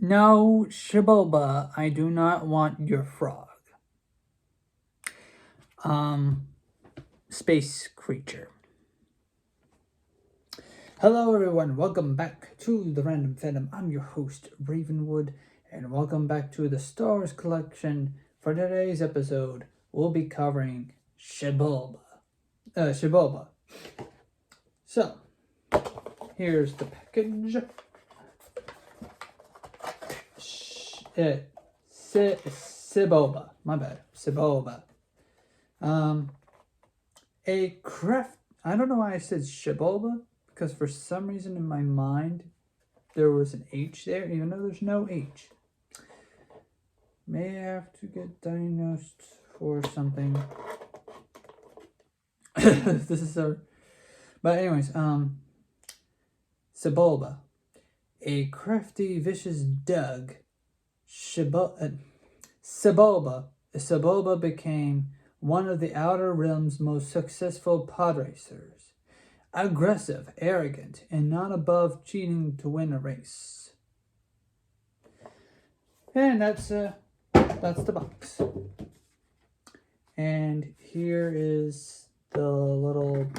No, Sebulba, I do not want your frog. Um, Space creature. Hello, everyone. Welcome back to the Random Phantom. I'm your host, Ravenwood, and welcome back to the Stars Collection. For today's episode, we'll be covering Sebulba. Sebulba. So, here's the package. Sebulba. My bad. Sebulba. A craft. I don't know why I said Sebulba, because for some reason in my mind there was an H there, even though there's no H. May have to get diagnosed for something. This is our. But anyways, Sebulba, a crafty, vicious dog. Sebulba became one of the Outer Rim's most successful pod racers. Aggressive, arrogant, and not above cheating to win a race. And that's the box. And here is the little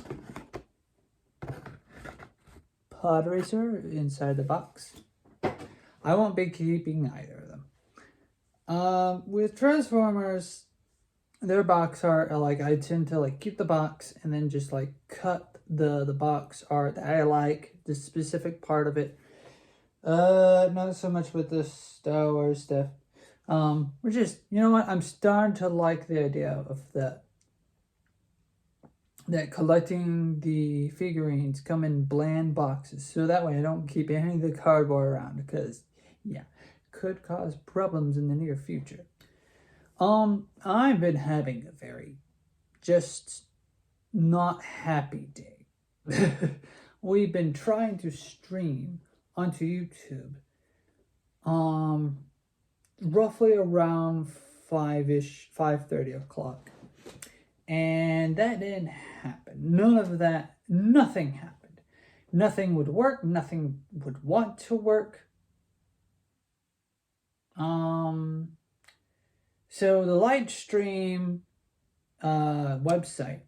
pod racer inside the box. I won't be keeping either of them. With Transformers, their box art, I tend to keep the box and then just cut the box art that I like, the specific part of it. Not so much with the Star Wars stuff. We're just, you know what? I'm starting to like the idea of that collecting the figurines come in bland boxes, so that way I don't keep any of the cardboard around, because could cause problems in the near future. I've been having a very just not happy day. We've been trying to stream onto YouTube roughly around 5:30 o'clock, and that didn't happen. Nothing happened. Nothing would work. Nothing would want to work. So the Lightstream website,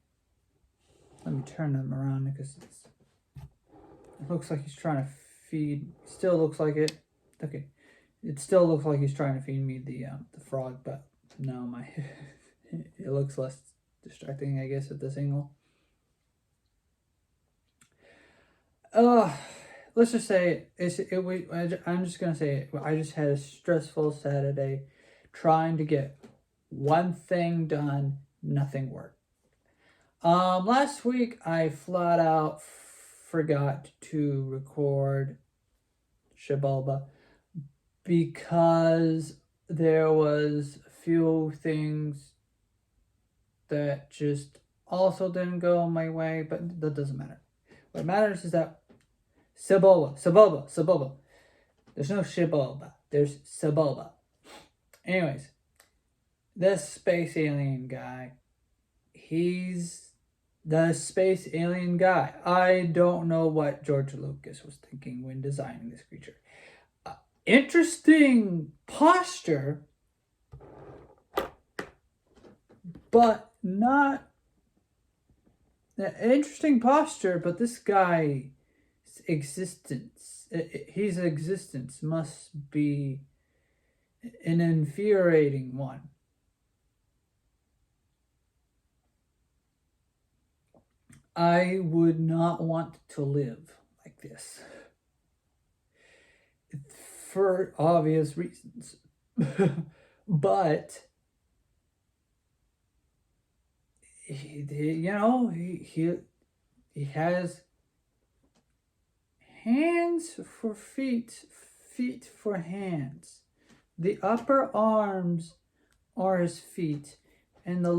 let me turn them around because it looks like he's trying to feed. Still looks like it. Okay, it still looks like he's trying to feed me the frog, but no, my it looks less distracting, I guess, at this angle. Let's just say I'm just gonna say I just had a stressful Saturday, trying to get one thing done. Nothing worked. Last week I flat out forgot to record Sebulba because there was a few things that just also didn't go my way, but that doesn't matter. What matters is that Sebulba. There's no Sebulba. There's Sebulba. Anyways, this space alien guy, he's the space alien guy. I don't know what George Lucas was thinking when designing this creature. Interesting posture, but not interesting posture, but this guy's existence, his existence must be an infuriating one. I would not want to live like this, for obvious reasons. But he has hands for feet, feet for hands. The upper arms are his feet, and the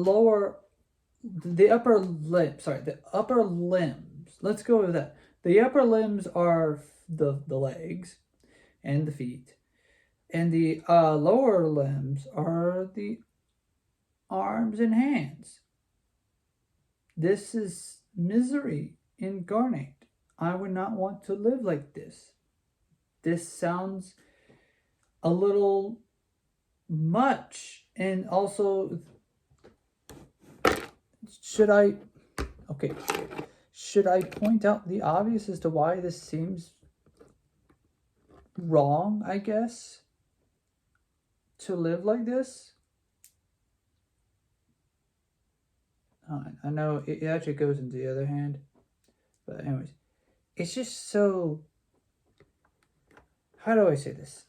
upper limbs. Let's go with that. The upper limbs are the legs and the feet, and the lower limbs are the arms and hands. This is misery incarnate. I would not want to live like this. This sounds a little much. And also, should I point out the obvious as to why this seems wrong, I guess, to live like this? I know it actually goes into the other hand, but anyways, it's just so, how do I say this?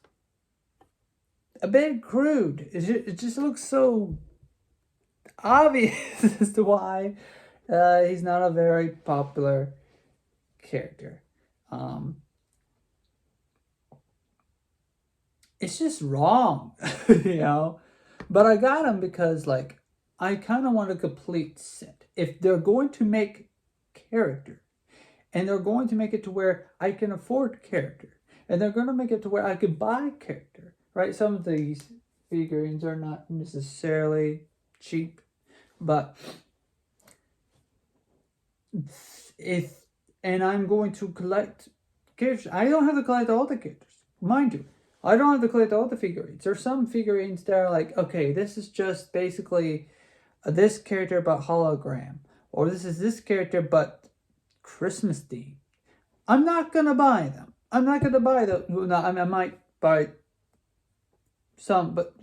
A bit crude. It just looks so obvious as to why he's not a very popular character. It's just wrong, you know? But I got him because, like, I kind of want a complete set. If they're going to make character, and they're going to make it to where I can afford character, and they're going to make it to where I can buy character, right? Some of these figurines are not necessarily cheap, but and I'm going to collect characters. I don't have to collect all the characters, mind you. I don't have to collect all the figurines. There's some figurines that are like, okay, this is just basically this character but hologram, or this is this character but Christmas theme. I'm not gonna buy them. I'm not gonna buy them. No, I might buy some, but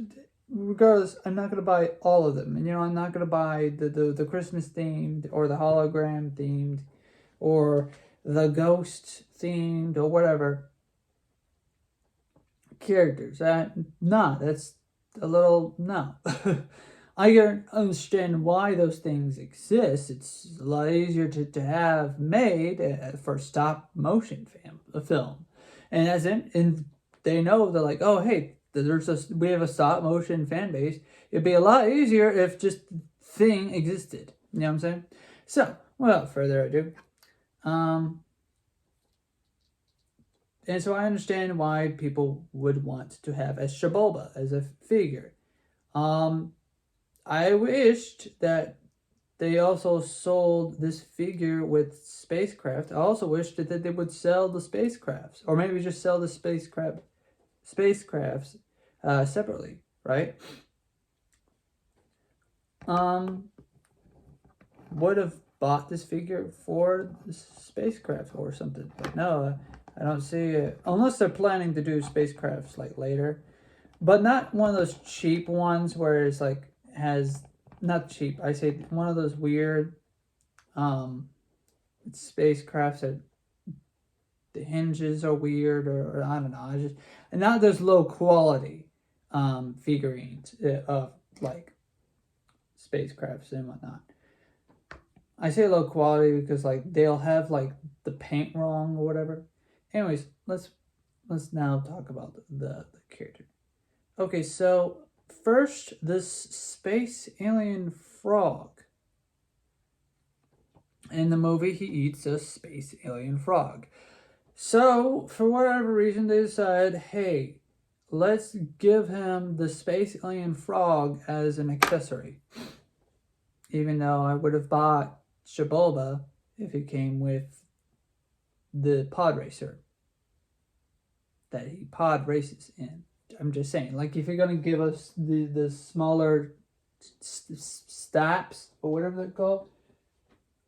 regardless, I'm not gonna buy all of them. And I'm not gonna buy the Christmas themed or the hologram themed or the ghost themed or whatever characters. That's a little no. I can understand why those things exist. It's a lot easier to have made for stop motion film, and they know they're like, oh hey, we have a stop motion fan base. It'd be a lot easier if just thing existed. You know what I'm saying? So without further ado, and so I understand why people would want to have a Sebulba as a figure. I wished that they also sold this figure with spacecraft. I also wished that they would sell the spacecrafts, or maybe just sell the spacecrafts separately, right? Would have bought this figure for the spacecraft or something, but no, I don't see it, unless they're planning to do spacecrafts like later, but not one of those cheap ones where it's like has, not cheap, I say one of those weird spacecrafts that the hinges are weird, or I don't know, I just, and not those low quality figurines of like spacecrafts and whatnot. I say low quality because like they'll have like the paint wrong or whatever. Anyways, let's now talk about the character. Okay, so first, this space alien frog. In the movie, he eats a space alien frog. So, for whatever reason, they decided, hey, let's give him the space alien frog as an accessory. Even though I would have bought Sebulba if it came with the pod racer that he pod races in. I'm just saying, like, if you're gonna give us the smaller staps or whatever they're called,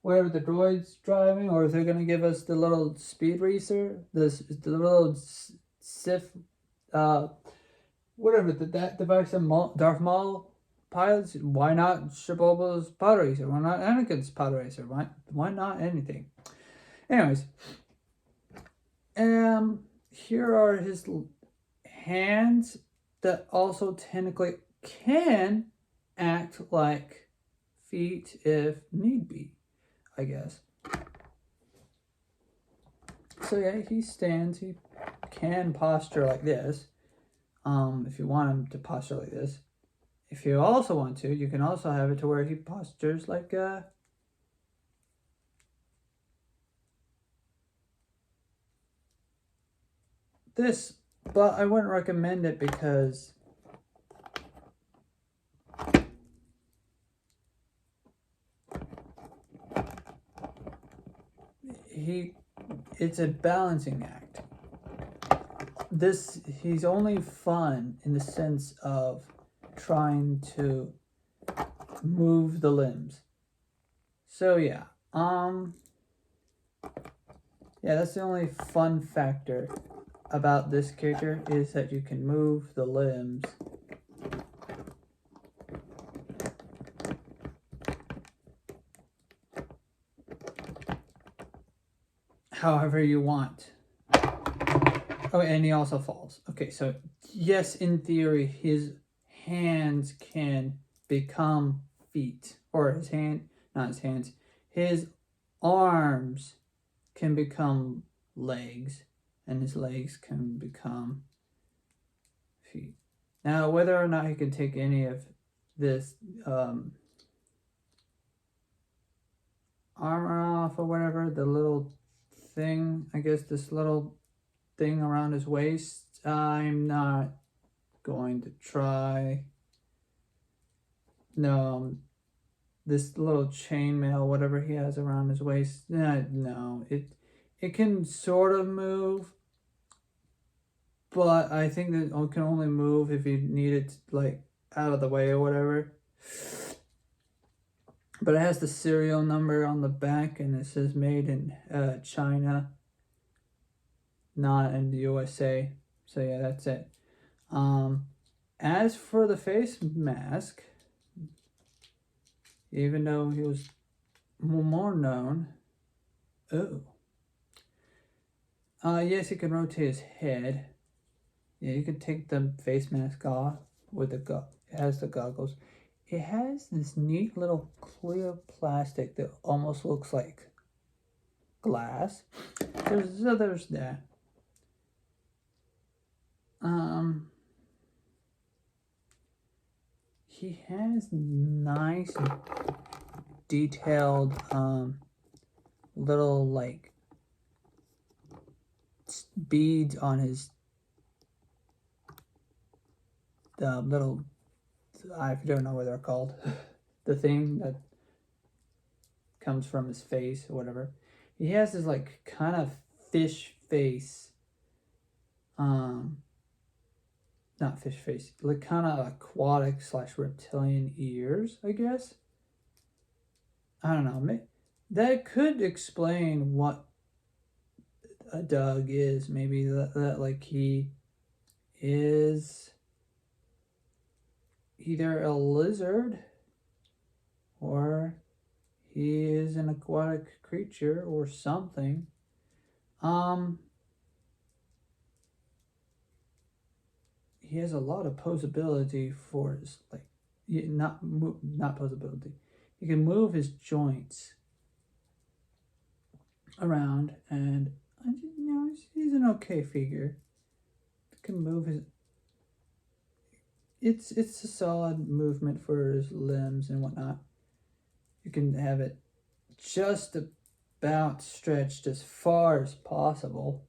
whatever the droid's driving, or if they're gonna give us the little speed racer, the little Sith, whatever that device, Darth Maul pilots, why not Sebulba's pod racer? Why not Anakin's pod racer? Why not anything? Anyways, here are his hands that also technically can act like feet if need be, I guess. So yeah, he stands, he can posture like this, if you want him to posture like this. If you also want to, you can also have it to where he postures like this, but I wouldn't recommend it because it's a balancing act. he's only fun in the sense of trying to move the limbs. So yeah, yeah, that's the only fun factor about this character, is that you can move the limbs. However you want. Oh, and he also falls. Okay, so yes, in theory, his hands can become feet, or his hand, not his hands, his arms can become legs, and his legs can become feet. Now, whether or not he can take any of this armor off or whatever, the little thing, I guess this little thing around his waist, I'm not going to try. No, this little chainmail, whatever he has around his waist, no, it can sort of move, but I think that it can only move if you need it like out of the way or whatever. But it has the serial number on the back, and it says made in China, not in the USA. So yeah, that's it. As for the face mask, even though he was more known, yes, he can rotate his head. Yeah, you can take the face mask off with the it has the goggles. It has this neat little clear plastic that almost looks like glass. There's that. He has nice detailed little like beads on his little, I don't know what they're called, the thing that comes from his face or whatever. He has this like kind of fish face, not fish face, like kind of aquatic / reptilian ears, I guess. I don't know. That could explain what a Doug is. Maybe that like he is either a lizard or he is an aquatic creature or something. He has a lot of posability for his like, not posability. He can move his joints around, and he's an okay figure. He can move his. It's a solid movement for his limbs and whatnot. You can have it just about stretched as far as possible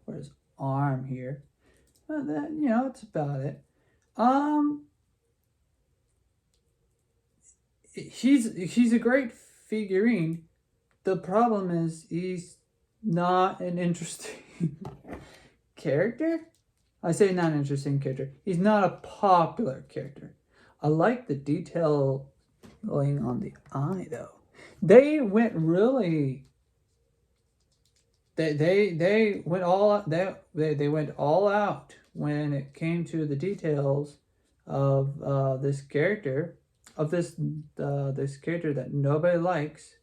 for his arm here. But that, it's about it. He's a great figurine. The problem is he's not an interesting character. I say not an interesting character. He's not a popular character. I like the detailing on the eye though. They went really. They went all out. They went all out when it came to the details of this character, of this character that nobody likes,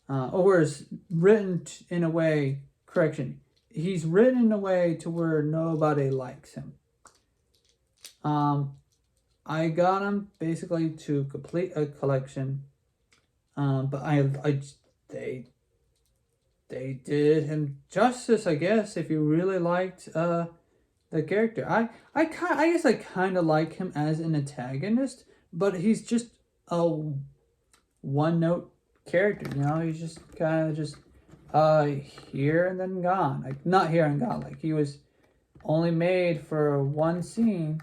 or is written in a way. Correction. He's written in a way to where nobody likes him. I got him basically to complete a collection, but they did him justice, I guess. If you really liked the character, I guess I kind of like him as an antagonist, but he's just a one-note character. He's just kind of just here and then gone. Like, not here and gone. Like, he was only made for one scene,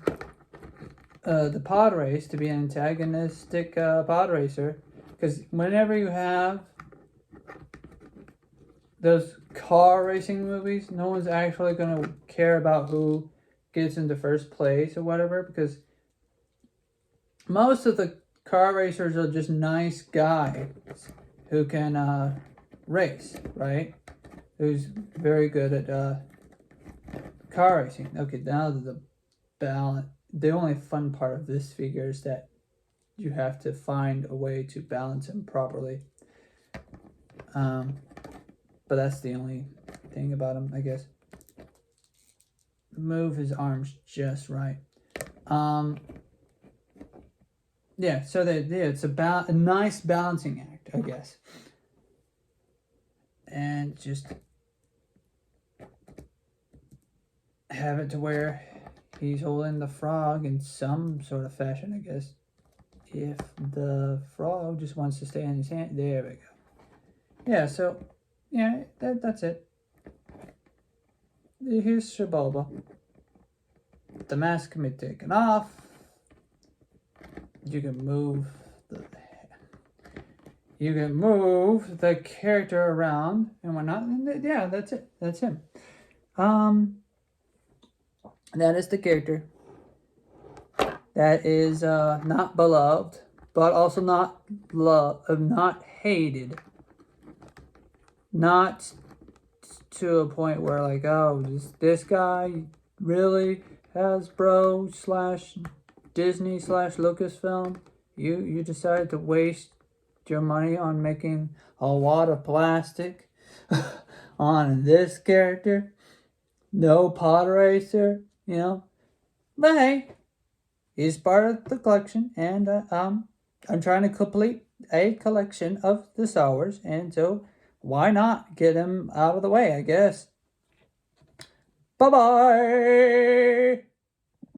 the pod race, to be an antagonistic pod racer. Because whenever you have those car racing movies, no one's actually going to care about who gets into first place or whatever, because most of the car racers are just nice guys who can race, right? Who's very good at car racing. Okay, now the balance. The only fun part of this figure is that you have to find a way to balance him properly. But that's the only thing about him, I guess. Move his arms just right. Yeah, so it's a nice balancing act, I guess. And just have it to where he's holding the frog in some sort of fashion, I guess. If the frog just wants to stay in his hand, there we go. Yeah, so, yeah, that's it. Here's Sebulba. The mask can be taken off. You can move the character around and whatnot. And yeah, that's it. That's him. That is the character. That is not beloved, but also not not hated. Not to a point where like, oh, this guy really Hasbro / Disney / Lucasfilm, you decided to waste your money on making a lot of plastic on this character. No pod racer, you know. But hey, he's part of the collection, and I'm trying to complete a collection of the Star Wars, and so why not get him out of the way, I guess. Bye-bye!